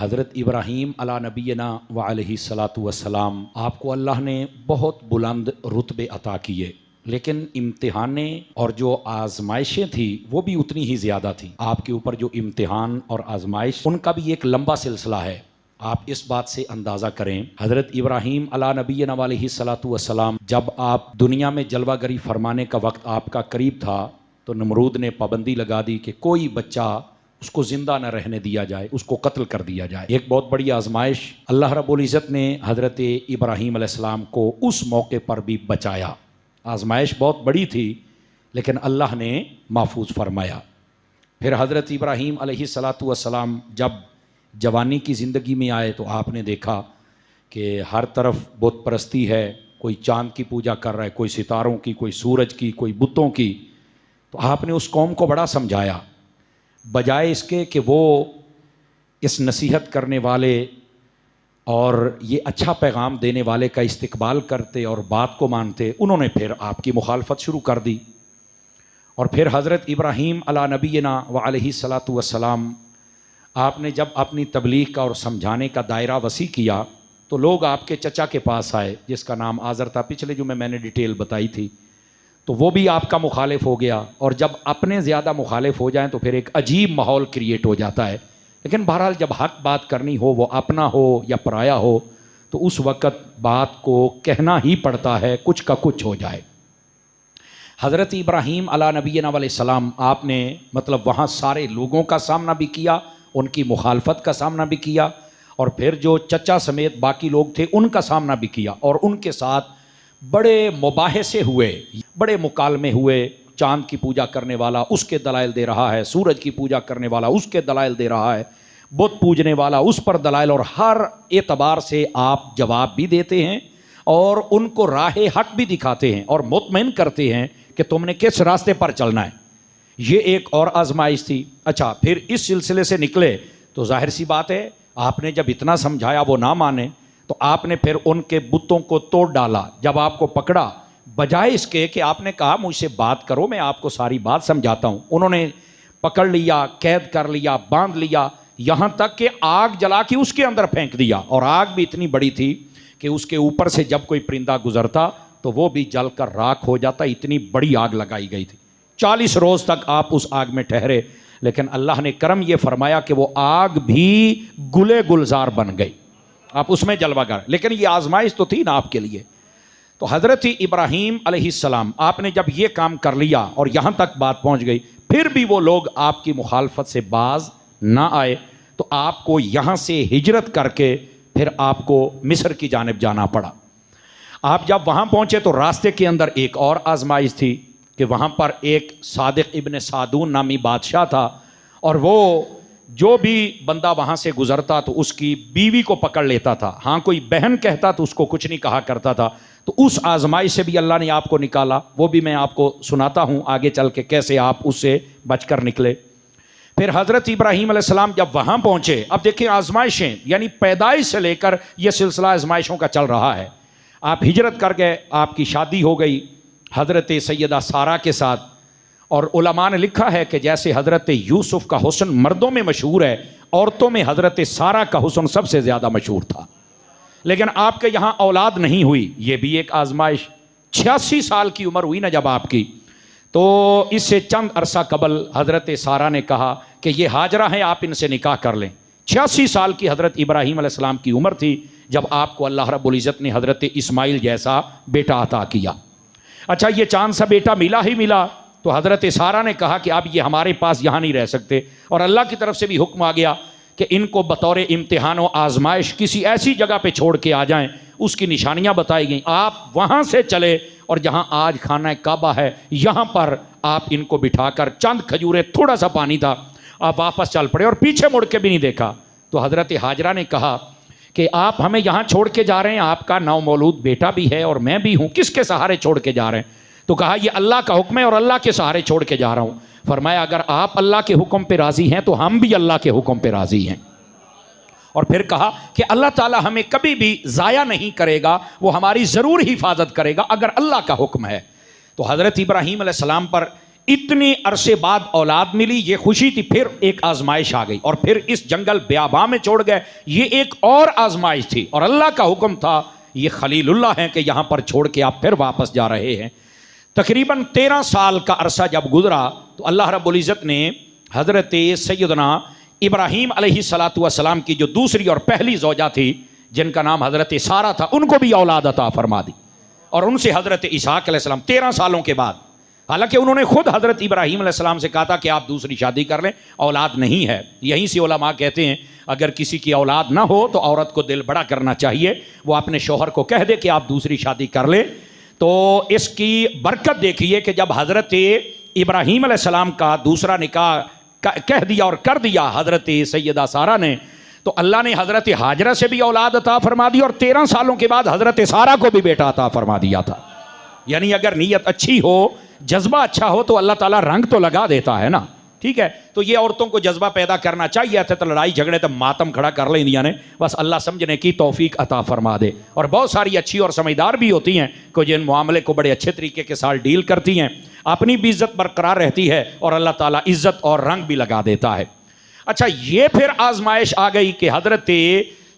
हज़रत इब्राहीम अला नबीना व अलैहि सलातु वस्सलाम, आपको अल्लाह ने बहुत बुलंद रुतबे अता किए, लेकिन इम्तिहानें और जो आजमाइशें थी वो भी उतनी ही ज़्यादा थी। आपके ऊपर जो इम्तिहान और आजमाइश, उनका भी एक लंबा सिलसिला है। आप इस बात से अंदाज़ा करें, हज़रत इब्राहीम अला नबीना व अलैहि सलातु वस्सलाम, जब आप दुनिया में जलवागरी फरमाने का वक्त आपका करीब था तो नमरूद ने पाबंदी लगा दी कि कोई बच्चा उसको ज़िंदा न रहने दिया जाए, उसको कत्ल कर दिया जाए। एक बहुत बड़ी आजमाइश अल्लाह रब्बुल इज़्ज़त ने हज़रत इब्राहीम अलैहिस्सलाम को उस मौके पर भी बचाया। आजमाइश बहुत बड़ी थी लेकिन अल्लाह ने महफूज फरमाया। फिर हज़रत इब्राहीम अलैहिस्सलातु वस्सलाम जब जवानी की ज़िंदगी में आए तो आपने देखा कि हर तरफ बुत परस्ती है, कोई चाँद की पूजा कर रहा है, कोई सितारों की, कोई सूरज की, कोई बुतों की। तो आपने उस कौम को बड़ा समझाया, बजाय इसके कि वो इस नसीहत करने वाले और ये अच्छा पैगाम देने वाले का इस्तकबाल करते और बात को मानते, उन्होंने फिर आपकी मुखालफत शुरू कर दी। और फिर हज़रत इब्राहीम अला नबीना व अलैहि सलातु वस्सलाम, आपने जब अपनी तबलीग का और समझाने का दायरा वसी किया तो लोग आपके चचा के पास आए जिसका नाम आज़र था, पिछले जो मैंने डिटेल बताई थी, तो वो भी आपका मुखालिफ हो गया। और जब अपने ज़्यादा मुखालिफ हो जाएं तो फिर एक अजीब माहौल क्रिएट हो जाता है। लेकिन बहरहाल जब हक बात करनी हो, वो अपना हो या पराया हो, तो उस वक़्त बात को कहना ही पड़ता है, कुछ का कुछ हो जाए। हज़रत इब्राहीम अला नबीना अलैहिस्सलाम, आपने मतलब वहाँ सारे लोगों का सामना भी किया, उनकी मुखालफत का सामना भी किया, और फिर जो चचा समेत बाकी लोग थे उनका सामना भी किया, और उनके साथ बड़े मुबाहिसे हुए, बड़े मुकालमे हुए। चाँद की पूजा करने वाला उसके दलाइल दे रहा है, सूरज की पूजा करने वाला उसके दलाइल दे रहा है, बुत पूजने वाला उस पर दलाइल, और हर एतबार से आप जवाब भी देते हैं और उनको राह हक भी दिखाते हैं और मुतमईन करते हैं कि तुमने किस रास्ते पर चलना है। ये एक और आजमाइश थी। अच्छा, फिर इस सिलसिले से निकले तो जाहिर सी बात है, आपने जब इतना समझाया वो ना माने तो आपने फिर उनके बुतों को तोड़ डाला। जब आपको पकड़ा, बजाय इसके कि आपने कहा मुझसे बात करो, मैं आपको सारी बात समझाता हूँ, उन्होंने पकड़ लिया, कैद कर लिया, बांध लिया, यहाँ तक कि आग जला के उसके अंदर फेंक दिया। और आग भी इतनी बड़ी थी कि उसके ऊपर से जब कोई परिंदा गुजरता तो वो भी जलकर राख हो जाता, इतनी बड़ी आग लगाई गई थी। 40 रोज़ तक आप उस आग में ठहरे, लेकिन अल्लाह ने करम ये फरमाया कि वो आग भी गुले गुलजार बन गई, आप उसमें जलवागर। लेकिन ये आजमाइश तो थी ना आपके लिए। तो हज़रत इब्राहीम अलैहिस्सलाम, आपने जब ये काम कर लिया और यहाँ तक बात पहुँच गई, फिर भी वो लोग आपकी मुखालफत से बाज ना आए, तो आपको यहाँ से हिजरत करके फिर आपको मिस्र की जानिब जाना पड़ा। आप जब वहाँ पहुँचे तो रास्ते के अंदर एक और आजमाइश थी कि वहाँ पर एक सादिक इब्न सादून नामी बादशाह था, और वो जो भी बंदा वहाँ से गुज़रता तो उसकी बीवी को पकड़ लेता था। हाँ, कोई बहन कहता तो उसको कुछ नहीं कहा करता था। तो उस आजमाइश से भी अल्लाह ने आपको निकाला, वो भी मैं आपको सुनाता हूँ आगे चल के कैसे आप उससे बचकर निकले। फिर हज़रत इब्राहीम अलैहिस्सलाम जब वहाँ पहुँचे, अब देखिए आजमाइशें, यानी पैदाइश से लेकर यह सिलसिला आजमाइशों का चल रहा है। आप हिजरत कर गए, आपकी शादी हो गई हज़रत सैयदा सारा के साथ, और उलमा ने लिखा है कि जैसे हज़रत यूसुफ का हुस्न मर्दों में मशहूर है, औरतों में हज़रत सारा का हुस्न सबसे ज़्यादा मशहूर था। लेकिन आपके यहाँ औलाद नहीं हुई, ये भी एक आजमाइश। 86 साल की उम्र हुई ना जब आपकी, तो इससे चंद अरसा कबल हज़रत सारा ने कहा कि ये हाजरा है, आप इनसे निकाह कर लें। 86 साल की हज़रत इब्राहीम अलैहिस्सलाम की उम्र थी जब आपको अल्लाह रब्बुल इज़्ज़त ने हज़रत इस्माइल जैसा बेटा अता किया। अच्छा, ये चांद सा बेटा मिला ही मिला, तो हज़रत सारा ने कहा कि अब ये हमारे पास यहाँ नहीं रह सकते, और अल्लाह की तरफ से भी हुक्म आ गया कि इनको बतौर इम्तिहान व आजमाइश किसी ऐसी जगह पे छोड़ के आ जाएं। उसकी निशानियाँ बताई गई, आप वहाँ से चले और जहाँ आज खाना काबा है यहाँ पर आप इनको बिठाकर, चंद खजूरें, थोड़ा सा पानी था, आप वापस चल पड़े और पीछे मुड़ के भी नहीं देखा। तो हज़रत हाजरा ने कहा कि आप हमें यहाँ छोड़ के जा रहे हैं, आपका नवमौलूद बेटा भी है और मैं भी हूँ, किसके सहारे छोड़ के जा रहे हैं? तो कहा ये अल्लाह का हुक्म है और अल्लाह के सहारे छोड़ के जा रहा हूँ। फरमाया अगर आप अल्लाह के हुक्म पे राज़ी हैं तो हम भी अल्लाह के हुक्म पे राज़ी हैं। और फिर कहा कि अल्लाह ताला हमें कभी भी ज़ाया नहीं करेगा, वो हमारी ज़रूर हिफाजत करेगा अगर अल्लाह का हुक्म है। तो हज़रत इब्राहीम अलैहिस्सलाम पर इतने अरसे बाद औलाद मिली, ये खुशी थी। फिर एक आजमाइश आ गई और फिर इस जंगल ब्याबा में छोड़ गए, ये एक और आजमाइश थी। और अल्लाह का हुक्म था, ये खलीलुल्लाह हैं कि यहां पर छोड़ के आप फिर वापस जा रहे हैं। तकरीबन 13 साल का अरसा जब गुजरा तो अल्लाह रब्बुल इज़्ज़त ने हज़रत सैयदना इब्राहीम अलैहिस्सलातु वस्सलाम की जो दूसरी और पहली ज़ौजा थी, जिनका नाम हज़रत सारा था, उनको भी औलाद अता फरमा दी। और उनसे हज़रत इसहाक़ अलैहिस्सलाम 13 सालों के बाद, हालांकि उन्होंने खुद हज़रत इब्राहीम अलैहिस्सलाम से कहा था कि आप दूसरी शादी कर लें, औलाद नहीं है। यहीं से उलमा कहते हैं अगर किसी की औलाद ना हो तो औरत को दिल बड़ा करना चाहिए, वो अपने शौहर को कह दे कि आप दूसरी शादी कर लें। तो इसकी बरकत देखिए कि जब हज़रत इब्राहीम अलैहिस्सलाम का दूसरा निकाह कह दिया और कर दिया हज़रत सैयदा सारा ने, तो अल्लाह ने हज़रत हाजरा से भी औलाद अता फरमा दी और 13 सालों के बाद हज़रत सारा को भी बेटा अता फरमा दिया था। यानी अगर नीयत अच्छी हो, जज्बा अच्छा हो, तो अल्लाह ताला रंग तो लगा देता है ना। ठीक है, तो ये औरतों को जज्बा पैदा करना चाहिए थे, तो लड़ाई झगड़े तो मातम खड़ा कर ले इंडिया ने, बस अल्लाह समझने की तौफीक अता फरमा दे। और बहुत सारी अच्छी और समझदार भी होती हैं कि जिन मामले को बड़े अच्छे तरीके के साथ डील करती हैं, अपनी भी इज्जत बरकरार रहती है और अल्लाह ताला इज्जत और रंग भी लगा देता है। अच्छा, ये फिर आजमाइश आ गई कि हज़रत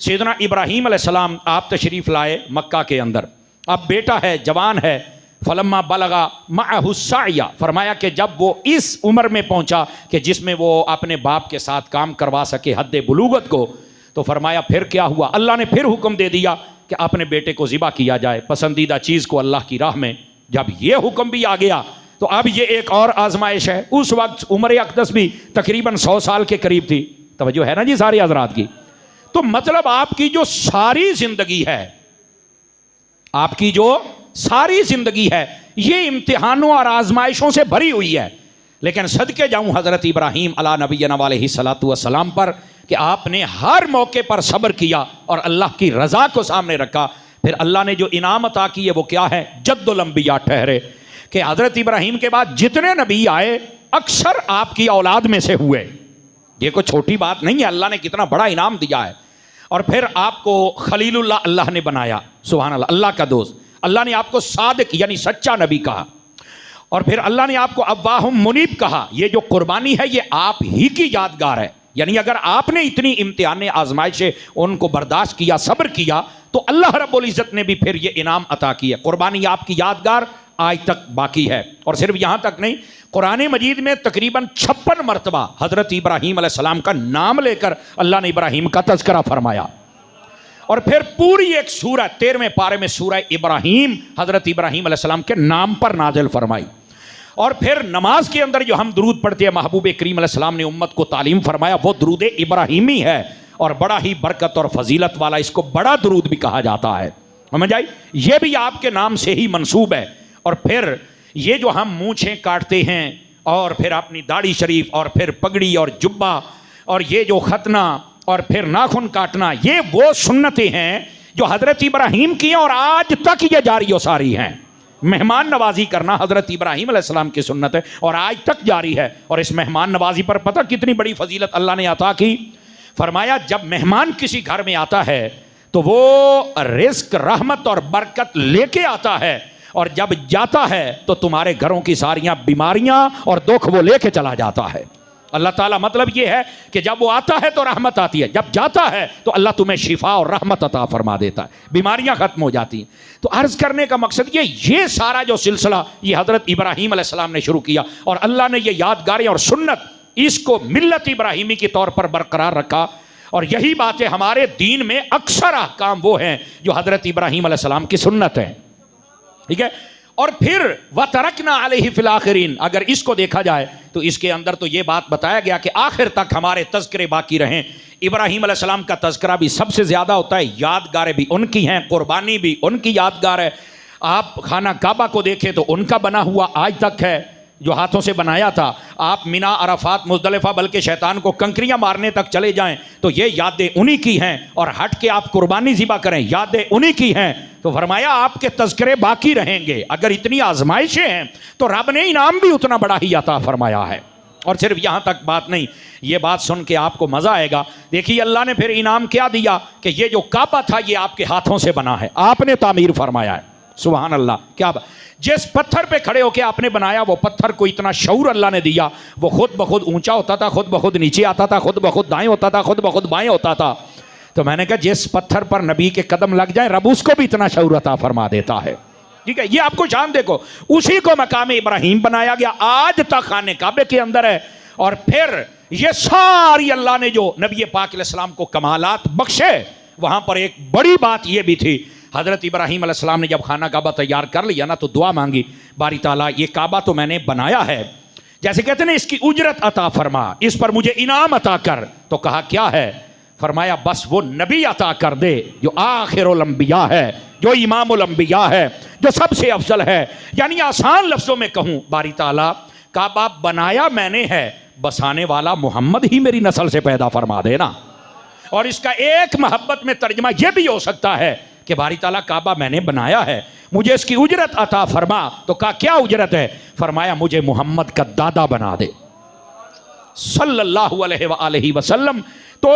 सैयदना इब्राहीम अलैहिस्सलाम आप तशरीफ़ लाए मक्का के अंदर, अब बेटा है, जवान है। फलम्मा बलगा माहुस्साया, फरमाया कि जब वो इस उम्र में पहुंचा कि जिसमें वो अपने बाप के साथ काम करवा सके हद्दे बुलूगत को, तो फरमाया फिर क्या हुआ, अल्लाह ने फिर हुक्म दे दिया कि अपने बेटे को ज़िबा किया जाए, पसंदीदा चीज़ को अल्लाह की राह में। जब ये हुक्म भी आ गया तो अब ये एक और आजमाइश है। उस वक्त उम्र अक़दस भी तकरीबन 100 साल के करीब थी। तवज्जो है ना जी सारी हज़रात की। तो मतलब आपकी जो सारी जिंदगी है, आपकी जो सारी जिंदगी है, ये इम्तिहानों और आजमाइशों से भरी हुई है। लेकिन सदके जाऊं हज़रत इब्राहीम अला नबीना अलैहिस्सलातु वस्सलाम पर कि आपने हर मौके पर सब्र किया और अल्लाह की रज़ा को सामने रखा। फिर अल्लाह ने जो इनाम अता की है वो क्या है, जद्दुल अंबिया ठहरे कि हज़रत इब्राहीम के बाद जितने नबी आए अक्सर आपकी औलाद में से हुए। ये कोई छोटी बात नहीं है, अल्लाह ने कितना बड़ा इनाम दिया है। और फिर आपको खलीलुल्लाह अल्लाह ने बनाया, सुभान अल्लाह, अल्लाह का दोस्त। अल्लाह ने आपको सादिक यानी सच्चा नबी कहा। और फिर अल्लाह ने आपको अव्वाहुम मुनीब कहा। ये जो कुर्बानी है ये आप ही की यादगार है। यानी अगर आपने इतनी इम्तिहान आजमाइशें उनको बर्दाश्त किया, सब्र किया, तो अल्लाह रब्बुल इज़्ज़त ने भी फिर ये इनाम अता किया। कुर्बानी आपकी यादगार आज तक बाकी है। और सिर्फ यहाँ तक नहीं, कुरान मजीद में तकरीबन 56 मरतबा हज़रत इब्राहीम अलैहिस्सलाम का नाम लेकर अल्लाह ने इब्राहीम का तज़किरा फरमाया। और फिर पूरी एक सूरह 13वें पारे में सूरह इब्राहीम हज़रत इब्राहीम अलैहिस्सलाम के नाम पर नाजिल फरमाई। और फिर नमाज के अंदर जो हम दुरूद पढ़ते हैं, महबूब करीम अलैहिस्सलाम ने उम्मत को तालीम फरमाया, वो दुरूद इब्राहीमी है और बड़ा ही बरकत और फजीलत वाला, इसको बड़ा दुरूद भी कहा जाता है। समझ आई, ये भी आपके नाम से ही मंसूब है। और फिर ये जो हम मूंछें काटते हैं और फिर अपनी दाढ़ी शरीफ और फिर पगड़ी और जुब्बा और ये जो खतना और फिर नाखून काटना, ये वो सुन्नतें हैं जो हज़रत इब्राहीम की हैं और आज तक ये जारी और सारी हैं। मेहमान नवाजी करना हज़रत इब्राहीम अलैहिस्सलाम की सुन्नत है और आज तक जारी है। और इस मेहमान नवाजी पर पता कितनी बड़ी फजीलत अल्लाह ने अता की। फरमाया जब मेहमान किसी घर में आता है तो वो रिज़्क, रहमत और बरकत लेके आता है, और जब जाता है तो तुम्हारे घरों की सारियां बीमारियां और दुख वो लेके चला जाता है। अल्लाह ताला मतलब ये है कि जब वो आता है तो रहमत आती है, जब जाता है तो अल्लाह तुम्हें शिफा और रहमत अता फरमा देता है, बीमारियां खत्म हो जाती हैं। तो अर्ज करने का मकसद ये सारा जो सिलसिला ये हज़रत इब्राहीम अलैहिस्सलाम ने शुरू किया और अल्लाह ने ये यादगारें और सुन्नत इसको मिल्लत इब्राहीमी के तौर पर बरकरार रखा। और यही बातें हमारे दीन में अक्सर अहकाम वो हैं जो हज़रत इब्राहीम अलैहिस्सलाम की सुन्नत है। ठीक है। और फिर वतरकना अलैहि फिल आखिरीन, अगर इसको देखा जाए तो इसके अंदर तो ये बात बताया गया कि आखिर तक हमारे तज़किरे बाकी रहें। इब्राहीम अलैहिस्सलाम का तज़किरा भी सबसे ज़्यादा होता है, यादगारें भी उनकी हैं, कुर्बानी भी उनकी यादगार है। आप खाना काबा को देखें तो उनका बना हुआ आज तक है, जो हाथों से बनाया था। आप मिना, अरफात, मुज़दलिफ़ा, बल्कि शैतान को कंकरियां मारने तक चले जाएं तो ये यादें उन्हीं की हैं। और हट के आप कुर्बानी ज़िबा करें, यादें उन्हीं की हैं। तो फरमाया आपके तज़किरे बाकी रहेंगे। अगर इतनी आजमाइशें हैं तो रब ने इनाम भी उतना बड़ा ही अता फरमाया है। और सिर्फ यहाँ तक बात नहीं, ये बात सुन के आपको मज़ा आएगा। देखिए अल्लाह ने फिर इनाम क्या दिया कि ये जो काबा था ये आपके हाथों से बना है, आपने तामीर फरमाया है। सुभान अल्लाह। क्या जिस पत्थर पे खड़े होके आपने बनाया वो पत्थर को इतना शऊर अल्लाह ने दिया, वो खुद ब खुद ऊंचा होता था, खुद ब खुद नीचे आता था, खुद ब खुद दाएं होता था, खुद ब खुद बाएं होता था। तो मैंने कहा जिस पत्थर पर नबी के कदम लग जाए रब उसको भी इतना शऊर अता फरमा देता है। ठीक है, ये आपको शान देखो, उसी को मकाम इब्राहिम बनाया गया, आज तक खाने काबे के अंदर है। और फिर ये सारी अल्लाह ने जो नबी पाक अलैहिस्सलाम को कमालात बख्शे, वहां पर एक बड़ी बात यह भी थी, हज़रत इब्राहीम अलैहिस्सलाम ने जब खाना काबा तैयार कर लिया ना, तो दुआ मांगी, बारी ताला ये काबा तो मैंने बनाया है, जैसे कहते ना इसकी उजरत अता फरमा, इस पर मुझे इनाम अता कर। तो कहा क्या है? फरमाया बस वो नबी अता कर दे जो आखिरुल अंबिया है, जो इमामुल अंबिया है, जो सबसे अफजल है। यानी आसान लफ्जों में कहूं, बारी ताला काबा बनाया मैंने है, बसाने वाला मोहम्मद ही मेरी नस्ल से पैदा फरमा देना। और इसका एक मोहब्बत में तर्जमा यह भी हो सकता है कि बारी ताला काबा मैंने बनाया है, मुझे इसकी उजरत अता फरमा। तो कहा क्या उजरत है? फरमाया मुझे मोहम्मद का दादा बना दे सल्लल्लाहु अलैहि वसल्लम। तो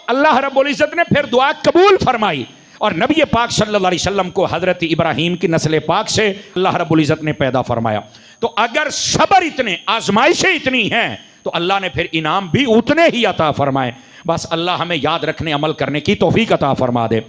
अल्लाह रब्बुल इज्जत ने फिर दुआ कबूल फरमाई और नबी पाक सल्लल्लाहु अलैहि वसल्लम को हजरत इब्राहीम की नस्ल पाक से अल्लाह रब्बुल इज्जत ने पैदा फरमाया। तो अगर सबर इतने, आजमाइशें इतनी हैं, तो अल्लाह ने फिर इनाम भी उतने ही अता फरमाए। बस अल्लाह हमें याद रखने, अमल करने की तौफीक अता फरमा दे।